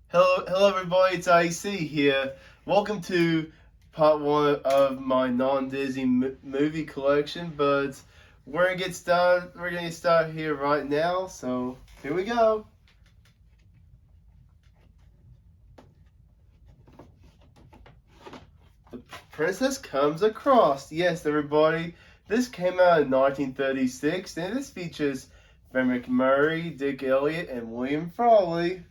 Hello everybody, it's AC here. Welcome to part one of my non-Disney movie collection, but we're gonna get started. We're gonna get started here right now. So here we go. The Princess Comes Across. Yes, everybody. This came out in 1936, and this features Fred McMurray, Dick Elliott, and William Frawley.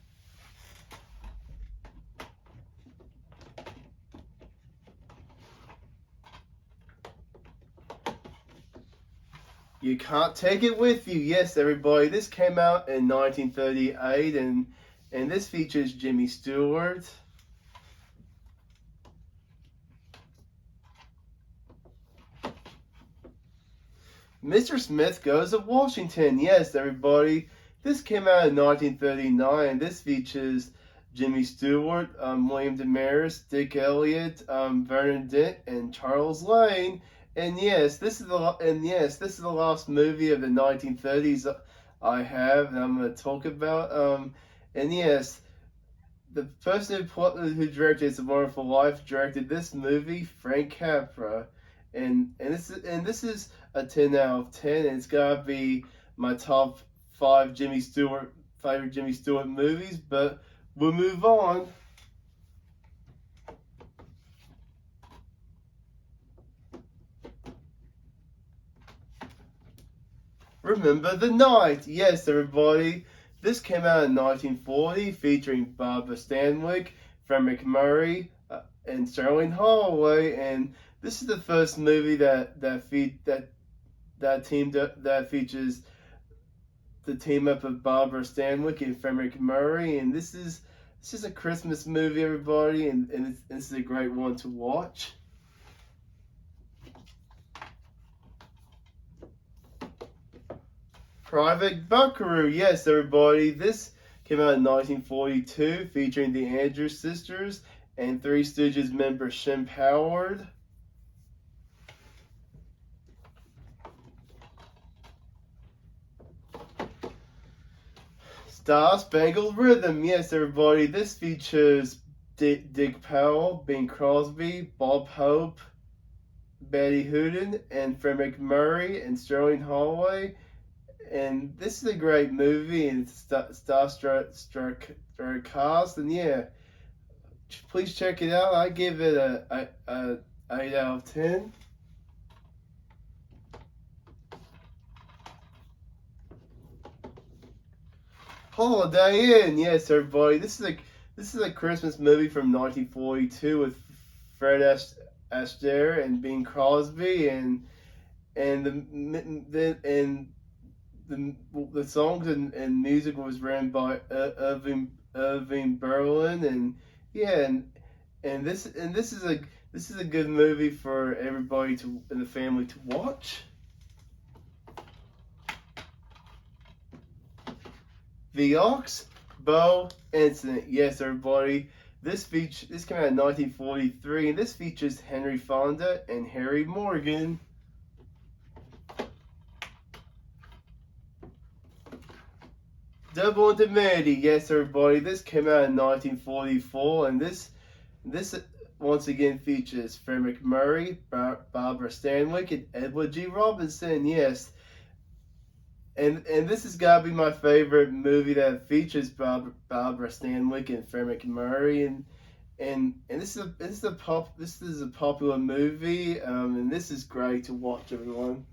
You Can't Take It With You. Yes, everybody. This came out in 1938, and this features Jimmy Stewart. Mr. Smith Goes to Washington. Yes, everybody. This came out in 1939. This features Jimmy Stewart, William Demaris, Dick Elliott, Vernon Dent, and Charles Lane. And yes, this is the last movie of the 1930s I have, and I'm going to talk about. And yes, the person who directed It's a Wonderful Life directed this movie, Frank Capra, and this is a 10 out of 10. And it's gotta be my top five favorite Jimmy Stewart movies. But we'll move on. Remember the Night. Yes, everybody. This came out in 1940, featuring Barbara Stanwyck, Fred MacMurray, and Sterling Holloway. And this is the first movie that features the team up of Barbara Stanwyck and Fred MacMurray. And this is a Christmas movie, everybody, and this is a great one to watch. Private Buckaroo. Yes, everybody. This came out in 1942, featuring the Andrews sisters and Three Stooges member Shemp Howard. Star Spangled Rhythm. Yes, everybody. This features Dick Powell, Bing Crosby, Bob Hope, Betty Hooten, and Fred MacMurray and Sterling Holloway. And this is a great movie, and it's star-struck cast, and yeah, please check it out. I give it a 8 out of 10. Holiday Inn. Yes, everybody. This is a Christmas movie from 1942 with Fred Astaire and Bing Crosby, and the songs and music was written by Irving Berlin, and yeah, and this is a good movie for everybody in the family to watch. The Ox-Bow Incident. Yes, everybody. This came out in 1943, and this features Henry Fonda and Harry Morgan. Double Indemnity. Yes, everybody. This came out in 1944, and this once again features Fred MacMurray, Barbara Stanwyck, and Edward G. Robinson. Yes, and this has got to be my favorite movie that features Barbara Stanwyck and Fred MacMurray, and this is a popular movie, and this is great to watch, everyone.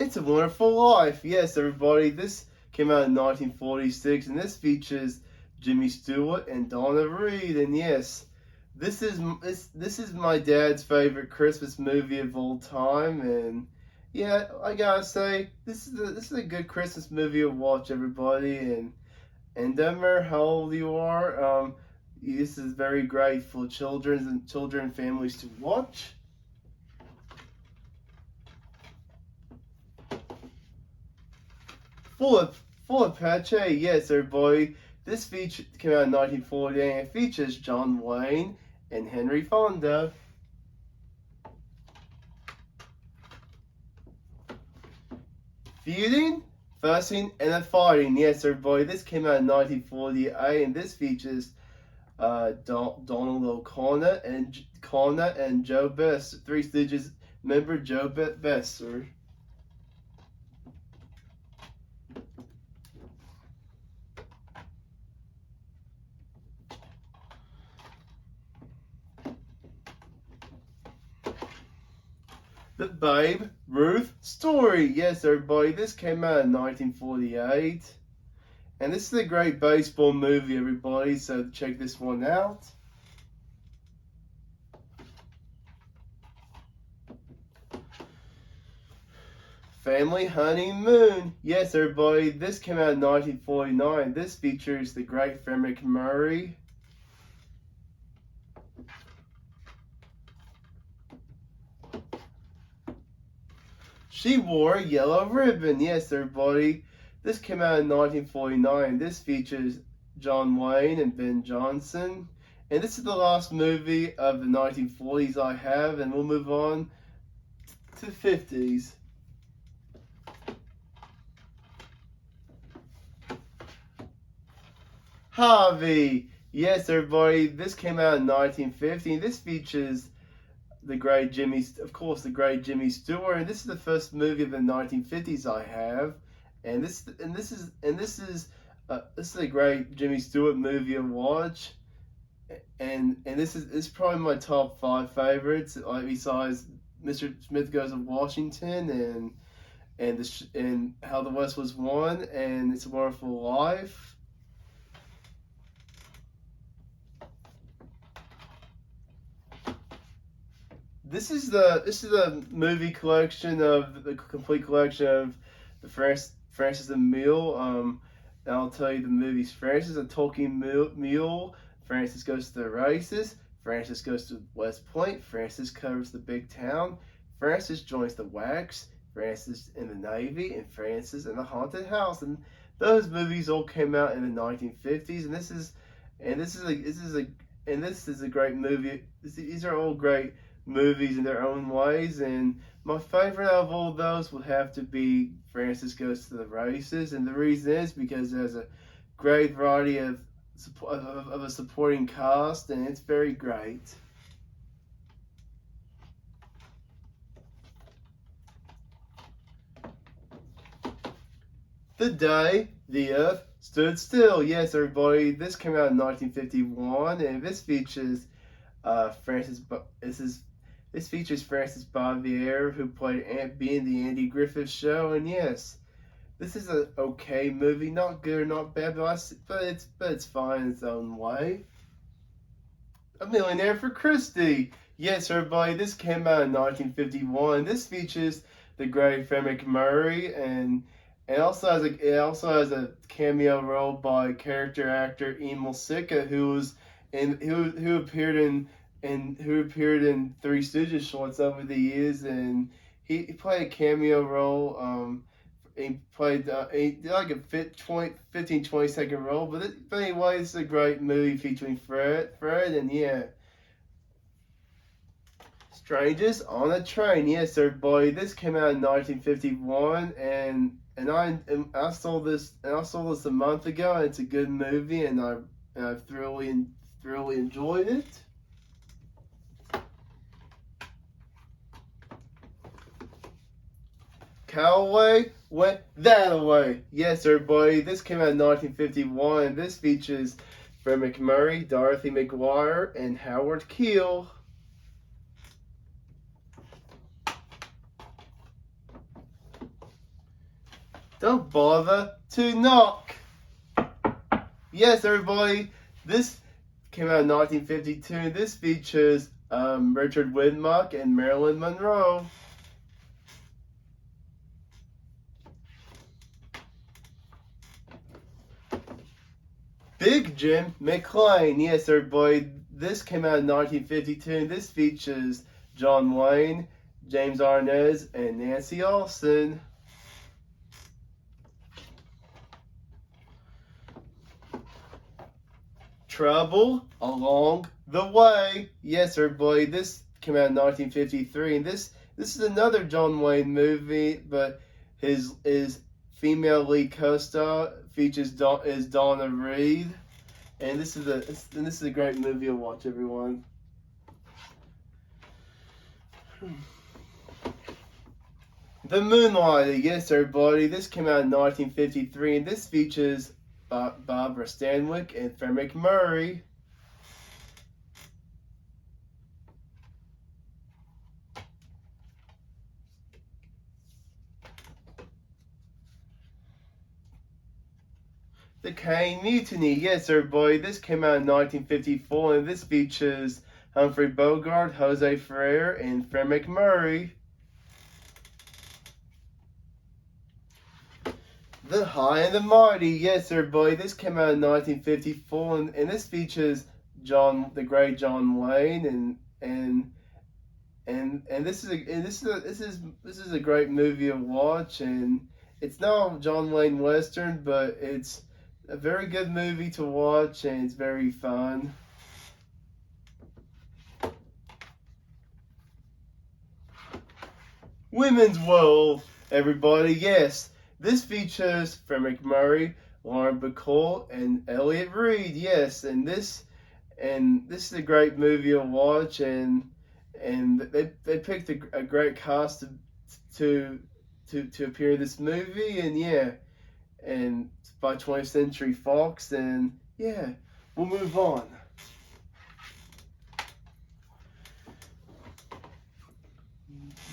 It's a Wonderful Life. Yes, everybody. This came out in 1946, and this features Jimmy Stewart and Donna Reed. And yes, this is my dad's favorite Christmas movie of all time. And yeah, I gotta say, this is a good Christmas movie to watch, everybody. And no matter how old you are, this is very great for children and families to watch. Full of Pache. Yes, everybody. This feature came out in 1948 and features John Wayne and Henry Fonda. Feuding, Fussing, and a Fighting. Yes, everybody, this came out in 1948, and this features Donald O'Connor and Joe Best, Three Stooges member Joe Besser. The Babe Ruth story. Yes, everybody, this came out in 1948. And this is a great baseball movie, everybody, so check this one out. Family Honeymoon. Yes, everybody, this came out in 1949. This features the great Frederick Murray. She Wore a Yellow Ribbon. Yes, everybody. This came out in 1949. This features John Wayne and Ben Johnson. And this is the last movie of the 1940s I have, and we'll move on to the 50s. Harvey. Yes, everybody. This came out in 1950. This features the great Jimmy Stewart, and this is the first movie of the 1950s I have, and this is a great Jimmy Stewart movie to watch, and this is probably my top 5 favorites, like besides Mr. Smith Goes to Washington and How the West Was Won and It's a Wonderful Life. This is the movie collection of the complete collection of the Francis and Mule. And I'll tell you the movies: Francis and Talking Mule, Francis Goes to the Races, Francis Goes to West Point, Francis Covers the Big Town, Francis Joins the Wax, Francis in the Navy, and Francis in the Haunted House. And those movies all came out in the 1950s. And this is a great movie. These are all great movies in their own ways, and my favorite of all those would have to be Francis Goes to the Races, and the reason is because there's a great variety of a supporting cast, and it's very great. The Day the Earth Stood Still. Yes, everybody, this came out in 1951, and this features This features Francis Bobbier, who played Aunt Bee in the Andy Griffith Show, and yes, this is an okay movie, not good or not bad, but it's fine in its own way. A Millionaire for Christy. Yes, everybody, this came out in 1951. This features the great Frederick Murray, and it also has a cameo role by character actor Emil Sika, who appeared in Three Stooges shorts over the years, and he played a cameo role. He did like a 15-20 second role, but anyway, it's a great movie featuring Fred, and yeah. Strangers on a Train. Yes, everybody, this came out in 1951, and I saw this a month ago, and it's a good movie, and I thoroughly enjoyed it. Callaway Went That Away. Yes, everybody, this came out in 1951. This features Fred McMurray, Dorothy McGuire, and Howard Keel. Don't Bother to Knock. Yes, everybody, this came out in 1952. This features Richard Widmark and Marilyn Monroe. Big Jim McLean. Yes, everybody, this came out in 1952, and this features John Wayne, James Arnaz, and Nancy Olson. Trouble Along the Way. Yes, everybody, this came out in 1953, and this is another John Wayne movie, but His female lead co-star features is Donna Reed, and this is a great movie to watch, everyone. The Moonlight, yes, everybody. This came out in 1953, and this features Barbara Stanwyck and Fred McMurray. The Kane Mutiny, yes, everybody. This came out in 1954, and this features Humphrey Bogart, Jose Ferrer, and Fred McMurray. The High and the Mighty, yes, everybody. This came out in 1954, and this features the great John Wayne, and this is a great movie to watch, and it's not a John Wayne Western, but it's a very good movie to watch, and it's very fun. Women's World, everybody, yes. This features Fred McMurray, Lauren Bacall, and Elliot Reed, yes. And this is a great movie to watch, and they picked a great cast to appear in this movie, and yeah. And by 20th Century Fox, and yeah, we'll move on.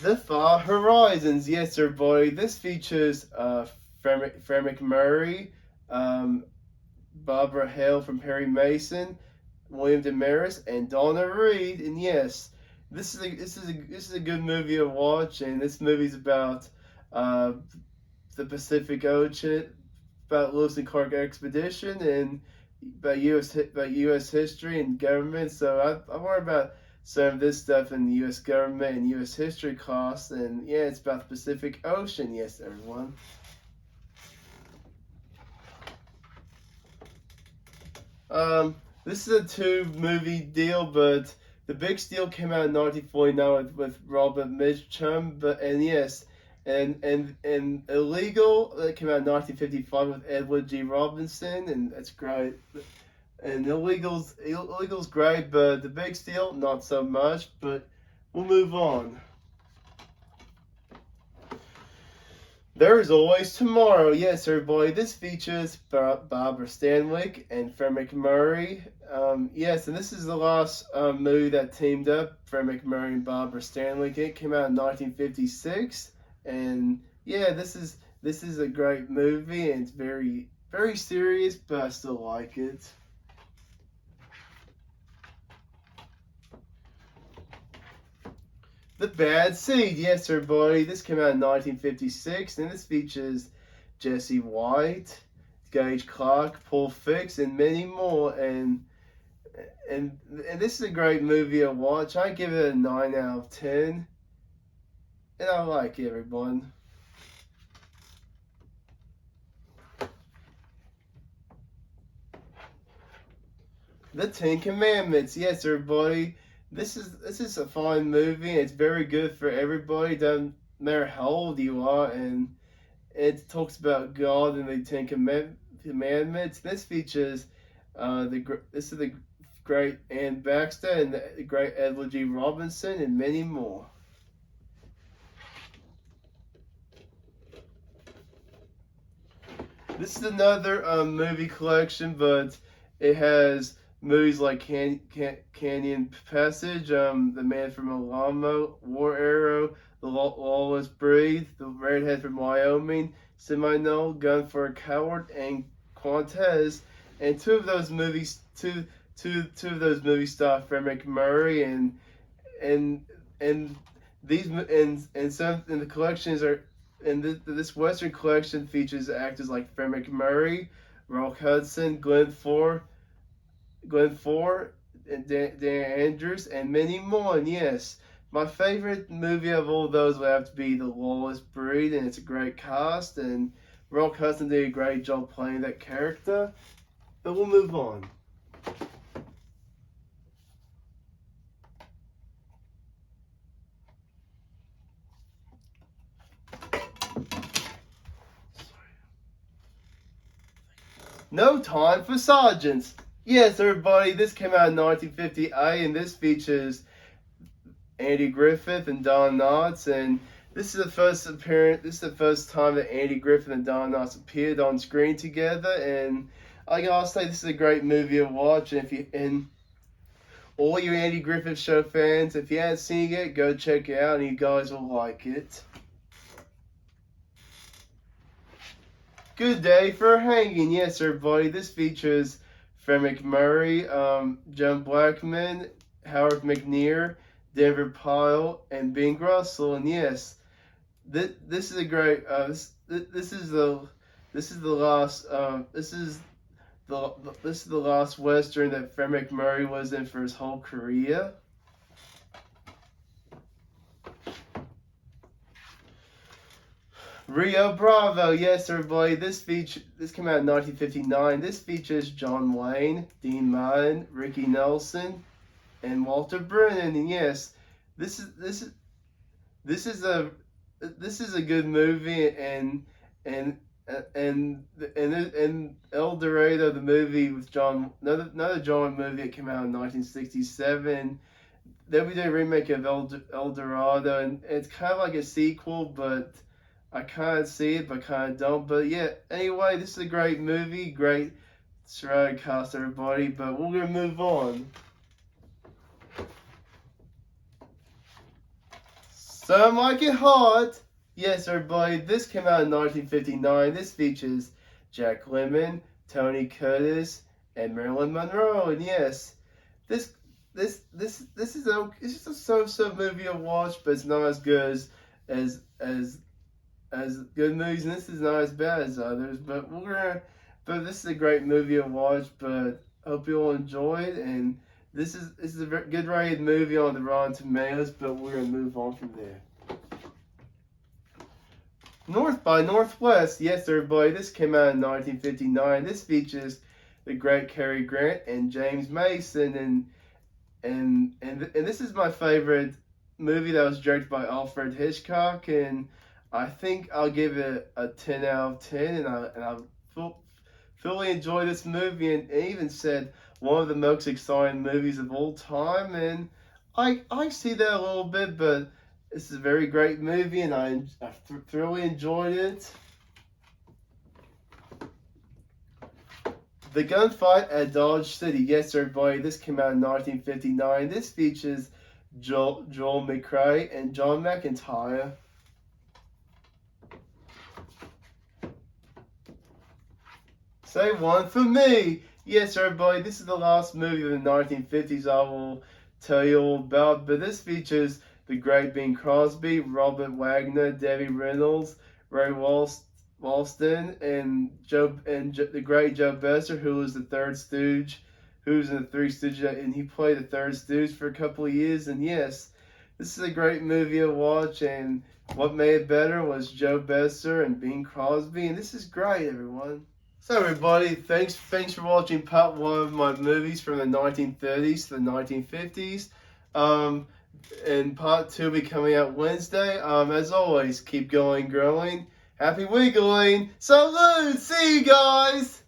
The Far Horizons, yes, everybody. This features Fred McMurray, Barbara Hale from Perry Mason, William Damaris, and Donna Reed, and yes, this is a good movie to watch, and this movie's about the Pacific Ocean, about Lewis and Clark expedition, and about U.S. history and government. So I worry about some of this stuff in the U.S. government and U.S. history class, and yeah, it's about the Pacific Ocean. Yes, everyone. This is a 2-movie deal, but The Big Steal came out in 1949 with Robert Mitchum, and yes. And Illegal, that came out in 1955 with Edward G. Robinson, and that's great. And Illegal's great, but The Big Steal, not so much, but we'll move on. There Is Always Tomorrow, yes, everybody. This features Barbara Stanwyck and Fred McMurray. Yes, and this is the last movie that teamed up Fred McMurray and Barbara Stanwyck. It came out in 1956. And yeah, this is a great movie, and it's very, very serious, but I still like it. The Bad Seed, yes, everybody. This came out in 1956, and this features Jesse White, Gage Clark, Paul Fix, and many more. And this is a great movie to watch. I give it a 9 out of 10. And I like everyone. The 10 Commandments, yes, everybody. This is a fine movie. It's very good for everybody. Doesn't matter how old you are, and it talks about God and the 10 Commandments. This features the great Ann Baxter and the great Edward G. Robinson, and many more. This is another movie collection, but it has movies like Canyon Passage, The Man from Alamo, War Arrow, The Lawless Breed, The Redhead from Wyoming, Seminole, Gun for a Coward, and Quantes. And two of those movies star Fred McMurray, and some in the collections are. And this Western collection features actors like Fred McMurray, Rock Hudson, Glenn Ford, and Dan Andrews, and many more. And yes, my favorite movie of all those would have to be The Lawless Breed, and it's a great cast, and Rock Hudson did a great job playing that character. But we'll move on. No Time for Sergeants. Yes, everybody, this came out in 1958, and this features Andy Griffith and Don Knotts, and this is the first appearance. This is the first time that Andy Griffith and Don Knotts appeared on screen together, and I gotta say, this is a great movie to watch. And all you Andy Griffith Show fans, if you haven't seen it, go check it out, and you guys will like it. Good Day for Hanging. Yes, everybody, this features Fred McMurray, John Blackman, Howard McNear, Denver Pyle, and Bing Russell. And yes, this is a great. This is the last. This is the last Western that Fred McMurray was in for his whole career. Rio Bravo. Yes, everybody. This came out in 1959. This features John Wayne, Dean Martin, Ricky Nelson, and Walter Brennan. And yes, this is a good movie, and El Dorado, the movie with another John movie that came out in 1967. They'll be doing a remake of El Dorado, and it's kind of like a sequel, but I kind of see it, but kind of don't. But yeah, anyway, this is a great movie, great surrounding cast, everybody. But we're gonna move on. Some Like It Hot. Yes, everybody, this came out in 1959. This features Jack Lemmon, Tony Curtis, and Marilyn Monroe. And yes, this is it's a so-so movie to watch, but it's not as good as good movies, and this is not as bad as others. But this is a great movie to watch. But hope you'll enjoy it. And this is a good rated movie on the Rotten Tomatoes. But we're gonna move on from there. North by Northwest. Yes, everybody, this came out in 1959. This features the great Cary Grant and James Mason, and this is my favorite movie that was directed by Alfred Hitchcock, and I think I'll give it a 10 out of 10, and I fully enjoy this movie, and it even said one of the most exciting movies of all time, and I see that a little bit, but this is a very great movie, and I thoroughly enjoyed it. The Gunfight at Dodge City. Yes, everybody, this came out in 1959. This features Joel McRae and John McIntyre. Say one for me. Yes, everybody, this is the last movie of the 1950s I will tell you all about, but this features the great Bing Crosby, Robert Wagner, Debbie Reynolds, Ray Walston, and the great Joe Besser, who was the third Stooge, who was in the Three Stooges, and he played the third Stooge for a couple of years. And yes, this is a great movie to watch, and what made it better was Joe Besser and Bing Crosby, and this is great, everyone. So everybody, thanks for watching part one of my movies from the 1930s to the 1950s. And part two will be coming out Wednesday. As always, keep going, growing. Happy wiggling. Salute! See you guys!